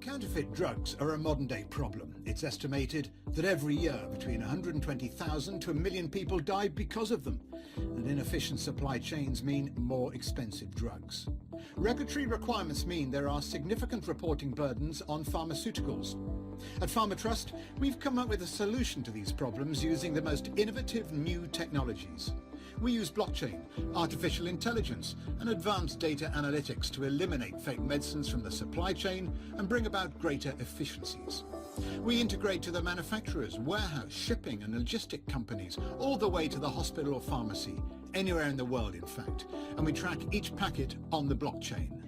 Counterfeit drugs are a modern-day problem. It's estimated that every year between 120,000 to 1 million people die because of them, and inefficient supply chains mean more expensive drugs. Regulatory requirements mean there are significant reporting burdens on pharmaceuticals. At Farmatrust, we've come up with a solution to these problems using the most innovative new technologies. We use blockchain, artificial intelligence, and advanced data analytics to eliminate fake medicines from the supply chain and bring about greater efficiencies. We integrate to the manufacturers, warehouse, shipping and logistic companies, all the way to the hospital or pharmacy, anywhere in the world in fact, and we track each packet on the blockchain.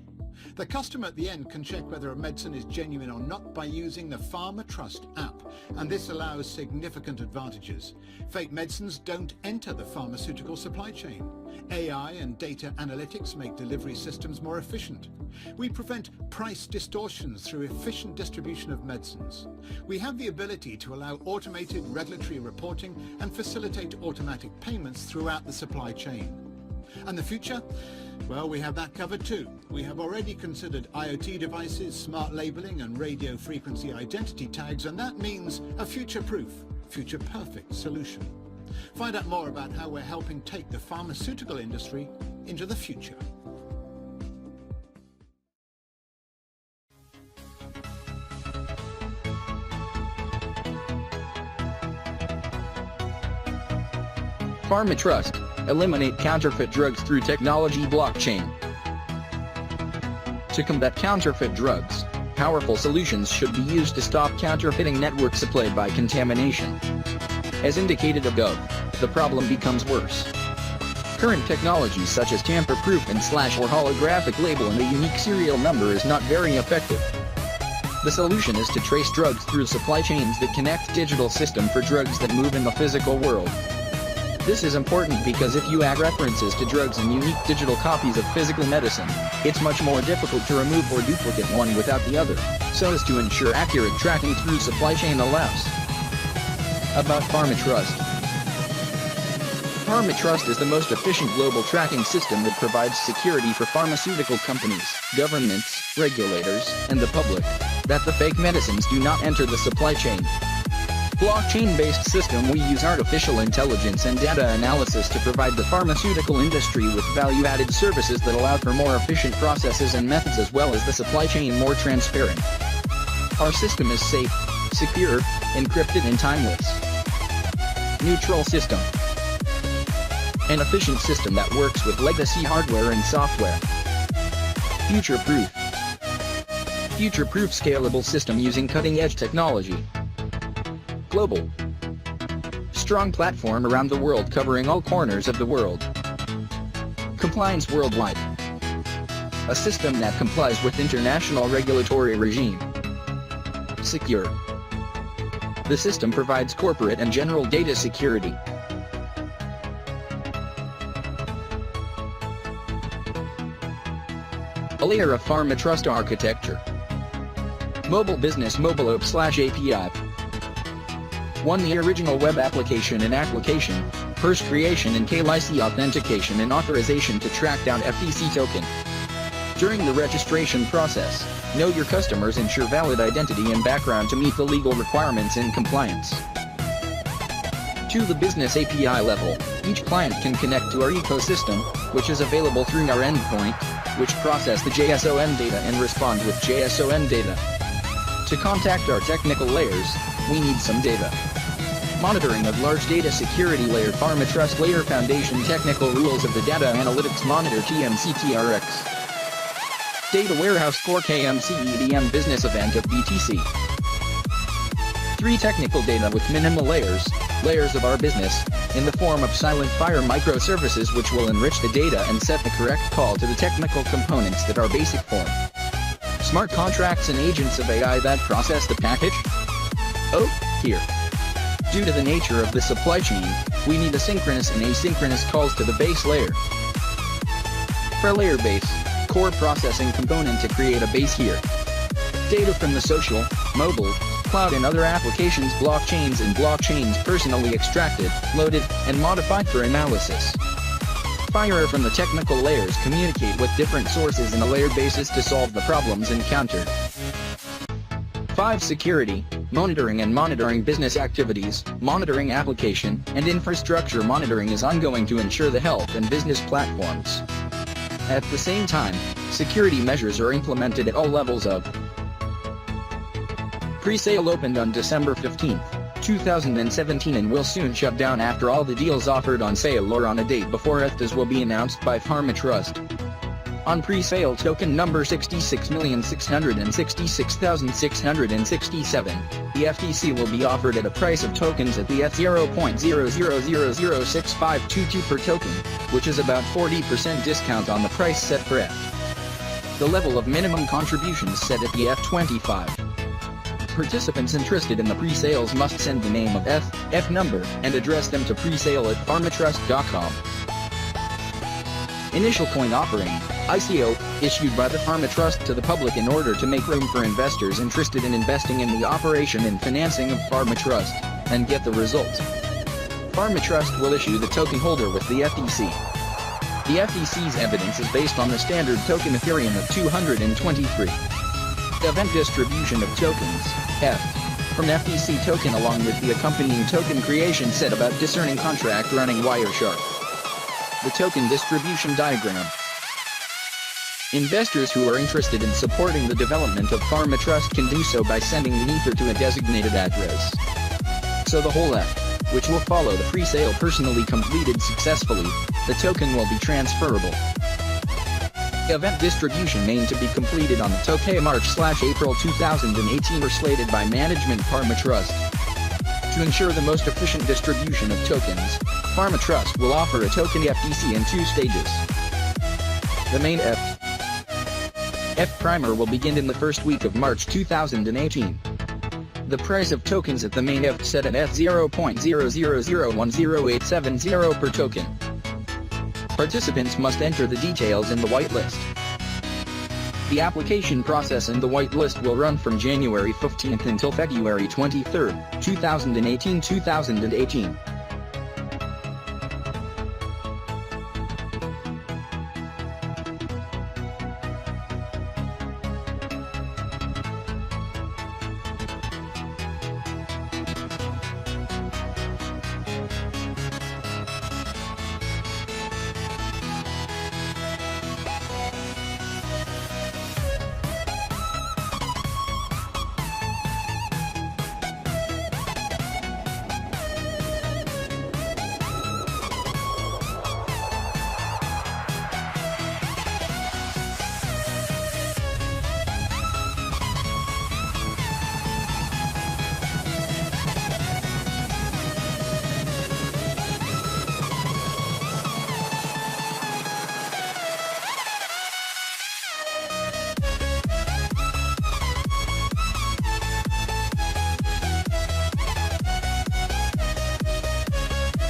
The customer at the end can check whether a medicine is genuine or not by using the Farmatrust app, and this allows significant advantages. Fake medicines don't enter the pharmaceutical supply chain. AI and data analytics make delivery systems more efficient. We prevent price distortions through efficient distribution of medicines. We have the ability to allow automated regulatory reporting and facilitate automatic payments throughout the supply chain. And the future? Well, we have that covered too. We have already considered IoT devices, smart labeling and radio frequency identity tags, and that means a future-proof, future-perfect solution. Find out more about how we're helping take the pharmaceutical industry into the future. Farmatrust. Eliminate counterfeit drugs through technology blockchain. To combat counterfeit drugs, powerful solutions should be used to stop counterfeiting networks supplied by contamination. As indicated above, the problem becomes worse. Current technologies such as tamper-proof and / or holographic label and a unique serial number is not very effective. The solution is to trace drugs through supply chains that connect digital system for drugs that move in the physical world. This is important because if you add references to drugs and unique digital copies of physical medicine, it's much more difficult to remove or duplicate one without the other, so as to ensure accurate tracking through supply chain allows. About Farmatrust. Farmatrust is the most efficient global tracking system that provides security for pharmaceutical companies, governments, regulators, and the public, that the fake medicines do not enter the supply chain. Blockchain-based system. We use artificial intelligence and data analysis to provide the pharmaceutical industry with value-added services that allow for more efficient processes and methods as well as the supply chain more transparent. Our system is safe, secure, encrypted and timeless. Neutral system. An efficient system that works with legacy hardware and software. Future-proof. Future-proof scalable system using cutting-edge technology. Global. Strong platform around the world covering all corners of the world. Compliance worldwide. A system that complies with international regulatory regime. Secure. The system provides corporate and general data security. A layer of Farmatrust architecture. Mobile business mobile app/API. 1. The original web application and application, first creation and KYC authentication and authorization to track down FTC token. During the registration process, know your customers, ensure valid identity and background to meet the legal requirements and compliance. 2. The business API level, each client can connect to our ecosystem, which is available through our endpoint, which process the JSON data and respond with JSON data. To contact our technical layers, we need some data. Monitoring of large data security layer. Farmatrust layer foundation. Technical rules of the data analytics monitor TMC/TRX. Data warehouse core KMC/EDM business event of BTC. 3. Technical data with minimal layers of our business, in the form of silent fire microservices which will enrich the data and set the correct call to the technical components that are basic form. Smart contracts and agents of AI that process the package. Oh, here. Due to the nature of the supply chain, we need asynchronous and asynchronous calls to the base layer. For layer base, core processing component to create a base here. Data from the social, mobile, cloud and other applications, blockchains personally extracted, loaded, and modified for analysis. Fire from the technical layers communicate with different sources in a layer basis to solve the problems encountered. 5. Security, monitoring and monitoring business activities, monitoring application and infrastructure monitoring is ongoing to ensure the health and business platforms. At the same time, security measures are implemented at all levels of. Pre-sale opened on December 15, 2017 and will soon shut down after all the deals offered on sale or on a date before ETHs will be announced by Farmatrust. On pre-sale token number 66,666,667, the FTC will be offered at a price of tokens at the ETH 0.00006522 per token, which is about 40% discount on the price set for ETH. The level of minimum contributions set at the ETH 25. Participants interested in the pre-sales must send the name of ETH number, and address them to presale@farmatrust.com. Initial coin offering, ICO, issued by the Farmatrust to the public in order to make room for investors interested in investing in the operation and financing of Farmatrust, and get the results. Farmatrust will issue the token holder with the FTC. The FTC's evidence is based on the standard token Ethereum of 223. Event distribution of tokens, ETH, from FTC token along with the accompanying token creation set about discerning contract running Wireshark. The token distribution diagram. Investors who are interested in supporting the development of Farmatrust can do so by sending the Ether to a designated address. So the whole ETH, which will follow the pre-sale personally completed successfully, the token will be transferable. Event distribution aimed to be completed on the token March/April 2018 or slated by management Farmatrust. To ensure the most efficient distribution of tokens, Farmatrust will offer a token FTC in 2 stages. The main ETH primer will begin in the first week of March 2018. The price of tokens at the main ETH set at ETH 0.00010870 per token. Participants must enter the details in the whitelist. The application process in the whitelist will run from January 15th until February 23, 2018.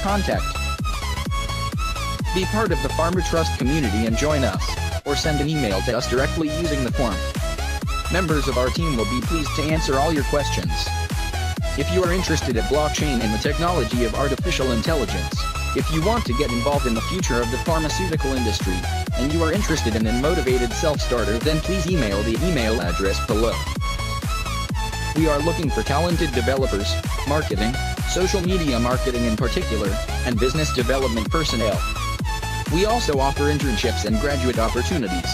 Contact. Be part of the Farmatrust community and join us, or send an email to us directly using the form. Members of our team will be pleased to answer all your questions. If you are interested in blockchain and the technology of artificial intelligence, if you want to get involved in the future of the pharmaceutical industry, and you are interested in a motivated self-starter, then please email the email address below. We are looking for talented developers, marketing, social media marketing in particular, and business development personnel. We also offer internships and graduate opportunities.